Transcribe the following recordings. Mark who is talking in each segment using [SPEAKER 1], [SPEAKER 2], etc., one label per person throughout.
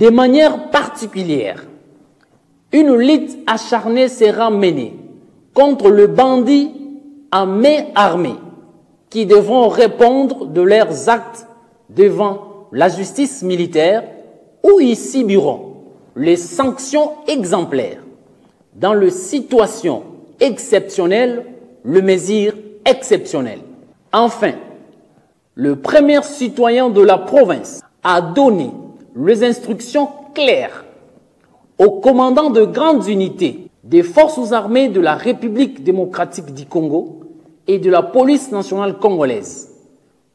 [SPEAKER 1] De manière particulière, une lutte acharnée sera menée contre le bandit à main armée qui devront répondre de leurs actes devant la justice militaire où ils subiront les sanctions exemplaires. Dans les situations exceptionnelles, le mesure exceptionnel. Enfin, le premier citoyen de la province a donné les instructions claires au commandant de grandes unités des forces armées de la République démocratique du Congo et de la police nationale congolaise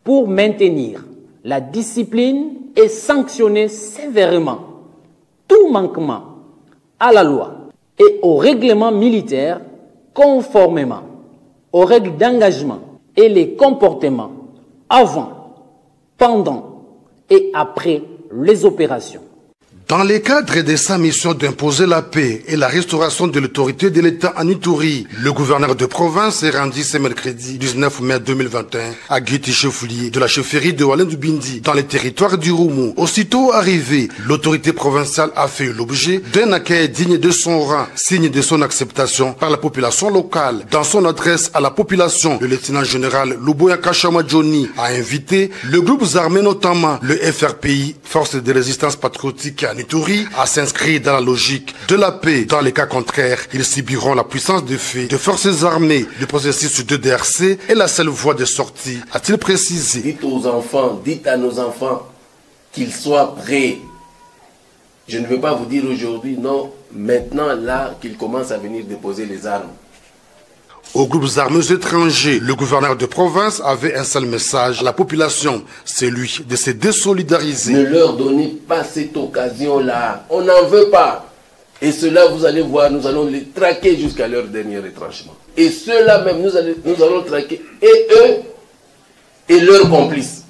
[SPEAKER 1] pour maintenir la discipline et sanctionner sévèrement tout manquement à la loi et au règlement militaire conformément aux règles d'engagement et les comportements avant, pendant et après les opérations.
[SPEAKER 2] Dans le cadre de sa mission d'imposer la paix et la restauration de l'autorité de l'État en Ituri, le gouverneur de province est rendu ce mercredi 19 mai 2021 à Guiti Chefoulier de la chefferie de Walendu Bindi dans le territoire du Roumu. Aussitôt arrivé, l'autorité provinciale a fait l'objet d'un accueil digne de son rang, signe de son acceptation par la population locale. Dans son adresse à la population, le lieutenant-général Luboya Kashama Johnny a invité le groupe armé, notamment le FRPI, Force de résistance patriotique en Ituri, à s'inscrire dans la logique de la paix. Dans les cas contraires, ils subiront la puissance de fait de forces armées. Le processus de DRC est la seule voie de sortie, a-t-il précisé.
[SPEAKER 3] Dites aux enfants, dites à nos enfants qu'ils soient prêts. Je ne veux pas vous dire aujourd'hui, non, maintenant là qu'ils commencent à venir déposer les armes.
[SPEAKER 2] Aux groupes armés étrangers, le gouverneur de province avait un seul message à la population, celui de se désolidariser.
[SPEAKER 3] Ne leur donnez pas cette occasion-là, on n'en veut pas. Et ceux-là, vous allez voir, nous allons les traquer jusqu'à leur dernier retranchement. Et ceux-là même, nous allons traquer, et eux, et leurs complices.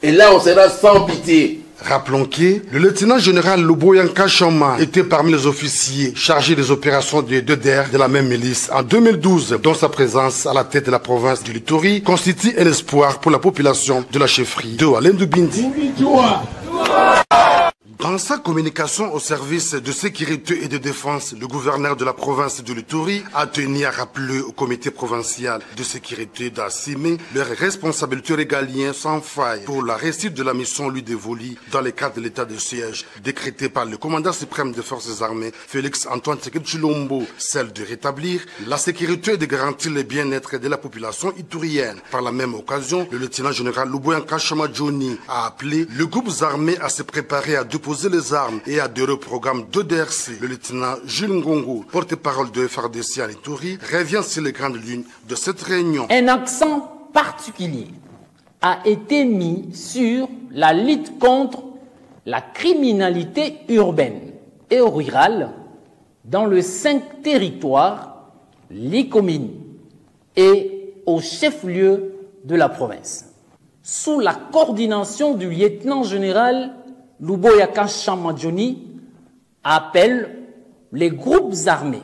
[SPEAKER 3] Et là, on sera sans pitié.
[SPEAKER 2] Rappelons que le lieutenant-général Luboya Kashama était parmi les officiers chargés des opérations de DER de la même milice en 2012, dont sa présence à la tête de la province du Ituri constitue un espoir pour la population de la chefferie de Walendu Bindi. Dans sa communication au service de sécurité et de défense, le gouverneur de la province de l'Ituri a tenu à rappeler au comité provincial de sécurité d'assumer leurs responsabilités régaliennes sans faille pour la réussite de la mission lui dévolue dans le cadre de l'état de siège décrété par le commandant suprême des forces armées, Félix Antoine Tshisekedi Tshilombo, celle de rétablir la sécurité et de garantir le bien-être de la population iturienne. Par la même occasion, le lieutenant-général Luboya Kashama Johnny a appelé le groupe armé à se préparer à déposer les armes et adhérer au programme de DRC. Le lieutenant Jules Ngongo, porte-parole de FRDC à Ituri, revient sur les grandes lignes de cette réunion.
[SPEAKER 1] Un accent particulier a été mis sur la lutte contre la criminalité urbaine et rurale dans les 5 territoires, les communes et au chef-lieu de la province. Sous la coordination du lieutenant-général Luboya Kashama Johnny appelle les groupes armés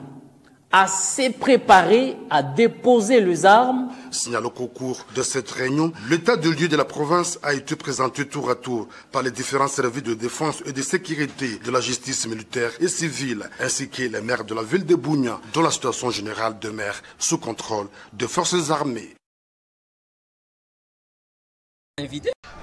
[SPEAKER 1] à se préparer à déposer les armes.
[SPEAKER 2] Signalons qu'au cours de cette réunion, l'état de lieu de la province a été présenté tour à tour par les différents services de défense et de sécurité de la justice militaire et civile, ainsi que les maires de la ville de Bunia, dont la situation générale demeure sous contrôle des forces armées.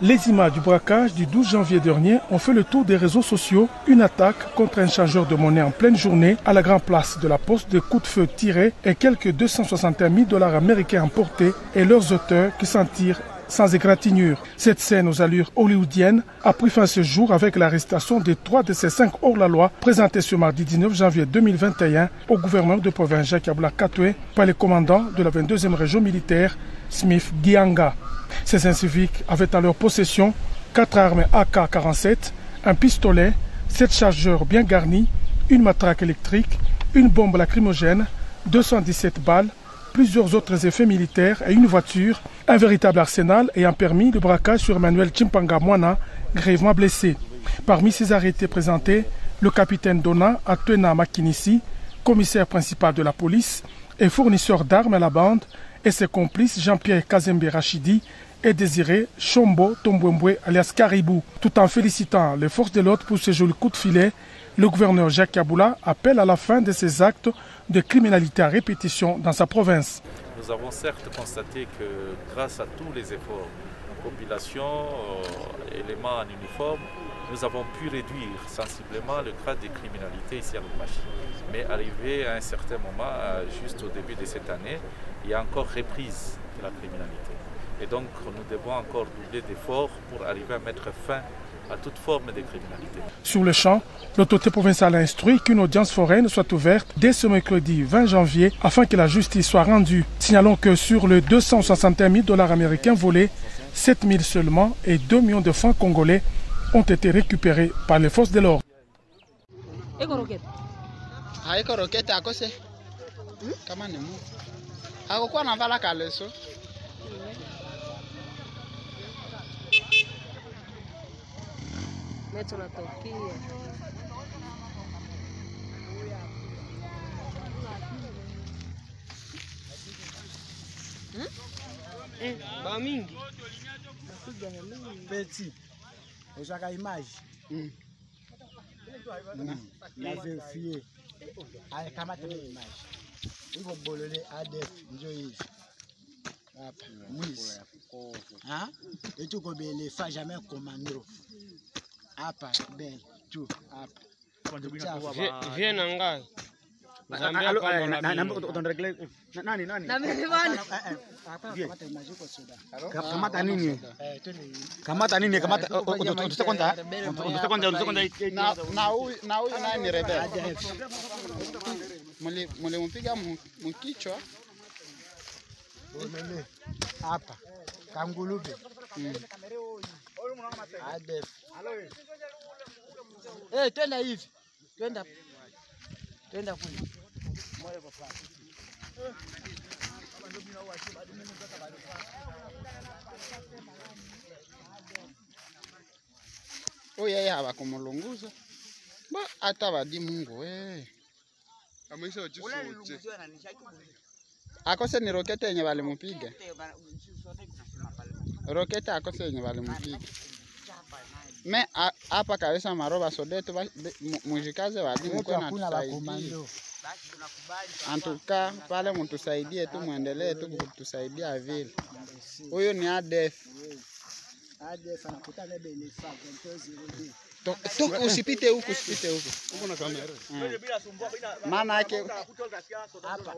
[SPEAKER 4] Les images du braquage du 12 janvier dernier ont fait le tour des réseaux sociaux. Une attaque contre un changeur de monnaie en pleine journée à la grande place de la Poste, des coups de feu tirés et quelques 261 000 $ américains emportés et leurs auteurs qui s'en tirent sans égratignure. Cette scène aux allures hollywoodiennes a pris fin ce jour avec l'arrestation de 3 de ces 5 hors-la-loi présentés ce mardi 19 janvier 2021 au gouverneur de province Jacques Abula Katwe par le commandant de la 22e région militaire Smith Gianga. Ces inciviques avaient à leur possession 4 armes AK-47, un pistolet, 7 chargeurs bien garnis, une matraque électrique, une bombe lacrymogène, 217 balles, plusieurs autres effets militaires et une voiture, un véritable arsenal ayant permis le braquage sur Emmanuel Chimpanga Mwana, grièvement blessé. Parmi ces arrêtés présentés, le capitaine Dona Atwena Makinissi, commissaire principal de la police et fournisseur d'armes à la bande, et ses complices Jean-Pierre Kazembe Rachidi et Désiré Chombo Tombouemboué alias Caribou. Tout en félicitant les forces de l'ordre pour ce joli coup de filet, le gouverneur Jacques Kaboula appelle à la fin de ces actes de criminalité à répétition dans sa province.
[SPEAKER 5] Nous avons certes constaté que grâce à tous les efforts, population, éléments en uniforme, nous avons pu réduire sensiblement le grade de criminalité ici à Lubumbashi. Mais arrivé à un certain moment, juste au début de cette année, il y a encore reprise de la criminalité. Et donc nous devons encore doubler d'efforts pour arriver à mettre fin à toute forme de criminalité.
[SPEAKER 4] Sur le champ, l'autorité provinciale a instruit qu'une audience foraine soit ouverte dès ce mercredi 20 janvier afin que la justice soit rendue. Signalons que sur les 261 000 $ américains volés, 7 000 seulement et 2 millions de francs congolais ont été récupérés par les forces de l'ordre.
[SPEAKER 6] Petit, j'ai une image. La vérifier. Avec une image. Il faut boller ADF. Et tout comme les femmes jamais commando. Apa, ben, tout, apa.
[SPEAKER 7] Viens en gars.
[SPEAKER 6] Kamata nini? Kamata nini? Kamata na huyu nani rebel? Mule mpiga mkichwa. Hapa. Kangulube. ADF. Twenda hivi. Twenda kule. Yeye hawakumulunguza. Hata wadi Mungu akose ni rokete yenye walimupiga. Rokete akose yenye walimupiga. Me hapa kabisa maroba sodeto mujikaze wadi mko na tusaidia. Antuka pale mtusaidie tu, muendelee tu kutusaidia vile. Huyu ni ADF. ADF anakutana bele fa usipite huku, usipite huku. Huko na kamera. Maana yake hapa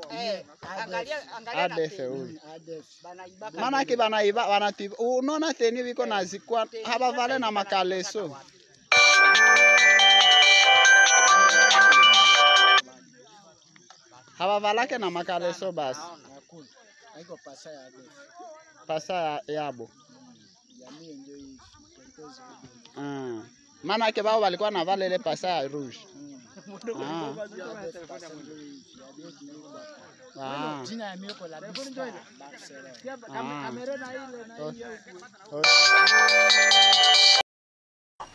[SPEAKER 6] ADF huyu. Maana yake banaiba wanatiba. Unaona teni viko nazikwa haba vale na makaleso. Haba valake na makaleso basi. Haiko pasa ya ADF. Pasa yabo. Jamii ndio hivi. Maana yake bao walikuwa na vale ile pasa rouge. Jina ya mioko la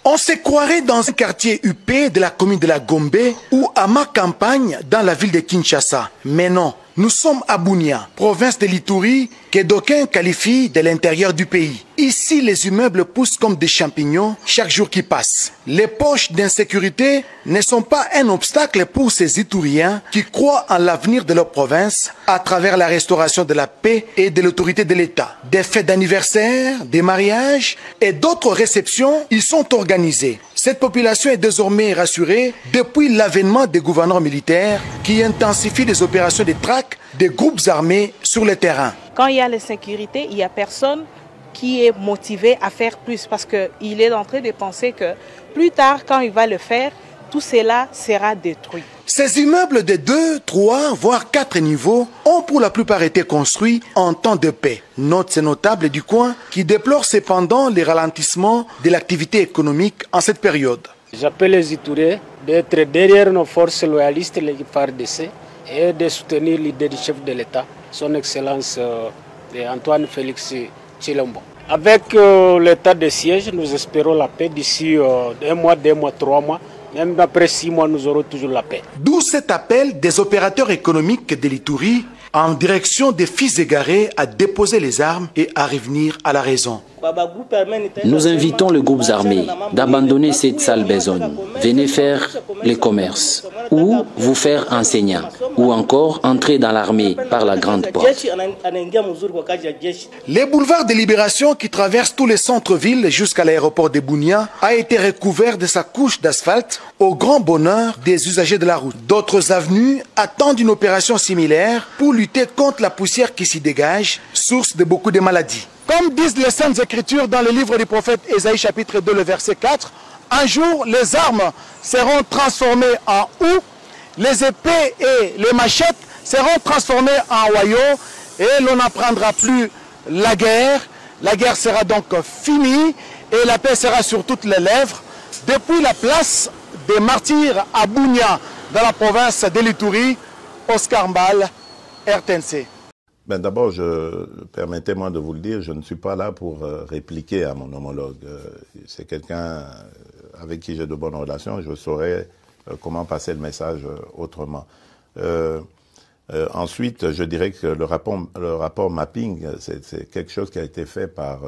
[SPEAKER 8] On se croirait dans un quartier huppé de la commune de la Gombe ou à ma campagne dans la ville de Kinshasa. Mais non, nous sommes à Bunia, province de l'Ituri, que d'aucuns qualifient de l'intérieur du pays. Ici, les immeubles poussent comme des champignons chaque jour qui passe. Les poches d'insécurité ne sont pas un obstacle pour ces Ituriens qui croient en l'avenir de leur province à travers la restauration de la paix et de l'autorité de l'État. Des fêtes d'anniversaire, des mariages et d'autres réceptions y sont organisées. Cette population est désormais rassurée depuis l'avènement des gouverneurs militaires qui intensifient les opérations de traque des groupes armés sur le terrain.
[SPEAKER 9] Quand il y a l'insécurité, il n'y a personne qui est motivé à faire plus parce qu'il est en train de penser que plus tard, quand il va le faire, tout cela sera détruit.
[SPEAKER 8] Ces immeubles de 2, 3, voire 4 niveaux ont pour la plupart été construits en temps de paix. Note ces notables du coin qui déplorent cependant les ralentissements de l'activité économique en cette période.
[SPEAKER 10] J'appelle les Itouriens d'être derrière nos forces loyalistes, les FARDC, et de soutenir l'idée du chef de l'État, son Excellence Antoine Félix Tshilombo. Avec l'état de siège, nous espérons la paix d'ici 1 mois, 2 mois, 3 mois. Même après 6 mois, nous aurons toujours la paix.
[SPEAKER 8] D'où cet appel des opérateurs économiques de l'Ituri en direction des fils égarés à déposer les armes et à revenir à la raison.
[SPEAKER 1] Nous invitons les groupes armés d'abandonner cette sale besogne. Venez faire les commerces, ou vous faire enseignant, ou encore entrer dans l'armée par la grande porte.
[SPEAKER 8] Les boulevards de Libération qui traversent tous les centres-villes jusqu'à l'aéroport de Bunia a été recouvert de sa couche d'asphalte au grand bonheur des usagers de la route. D'autres avenues attendent une opération similaire pour lutter contre la poussière qui s'y dégage, source de beaucoup de maladies. Comme disent les Saintes Écritures dans le livre du prophète Ésaïe chapitre 2, le verset 4, un jour les armes seront transformées en houx, les épées et les machettes seront transformées en royaux et l'on n'apprendra plus la guerre. La guerre sera donc finie et la paix sera sur toutes les lèvres. Depuis la place des martyrs à Bunia, dans la province de l'Ituri, Oscar Mbal, RTNC.
[SPEAKER 11] Ben d'abord, permettez-moi de vous le dire, je ne suis pas là pour répliquer à mon homologue. C'est quelqu'un avec qui j'ai de bonnes relations, je saurais comment passer le message autrement. Ensuite, je dirais que le rapport mapping, c'est quelque chose qui a été fait par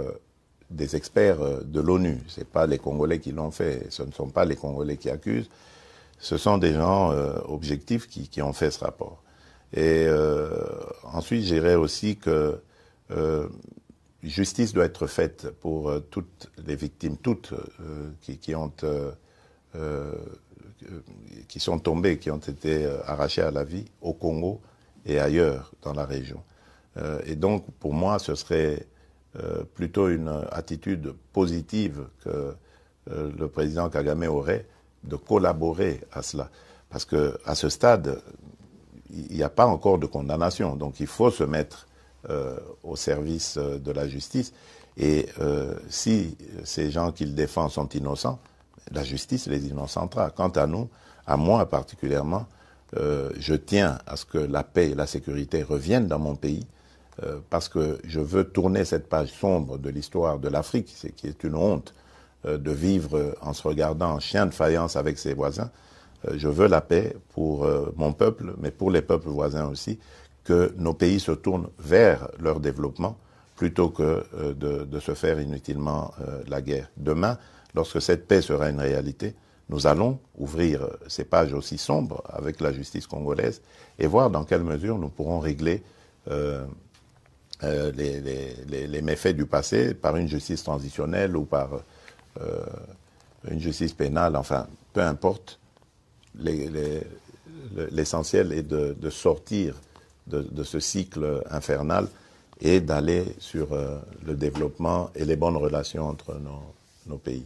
[SPEAKER 11] des experts de l'ONU. Ce n'est pas les Congolais qui l'ont fait, ce ne sont pas les Congolais qui accusent, ce sont des gens objectifs qui ont fait ce rapport. Et ensuite, je dirais aussi que justice doit être faite pour toutes les victimes, toutes qui sont tombées, qui ont été arrachées à la vie au Congo et ailleurs dans la région. Et donc, pour moi, ce serait plutôt une attitude positive que le président Kagame aurait de collaborer à cela. Parce qu'à ce stade, il n'y a pas encore de condamnation. Donc il faut se mettre au service de la justice. Et si ces gens qu'il défend sont innocents, la justice les innocentera. Quant à nous, à moi particulièrement, je tiens à ce que la paix et la sécurité reviennent dans mon pays, parce que je veux tourner cette page sombre de l'histoire de l'Afrique, qui est une honte de vivre en se regardant en chien de faïence avec ses voisins. Je veux la paix pour mon peuple, mais pour les peuples voisins aussi, que nos pays se tournent vers leur développement plutôt que de se faire inutilement la guerre. Demain, lorsque cette paix sera une réalité, nous allons ouvrir ces pages aussi sombres avec la justice congolaise et voir dans quelle mesure nous pourrons régler les méfaits du passé par une justice transitionnelle ou par une justice pénale, enfin, peu importe. L'essentiel est de sortir de ce cycle infernal et d'aller sur le développement et les bonnes relations entre nos pays.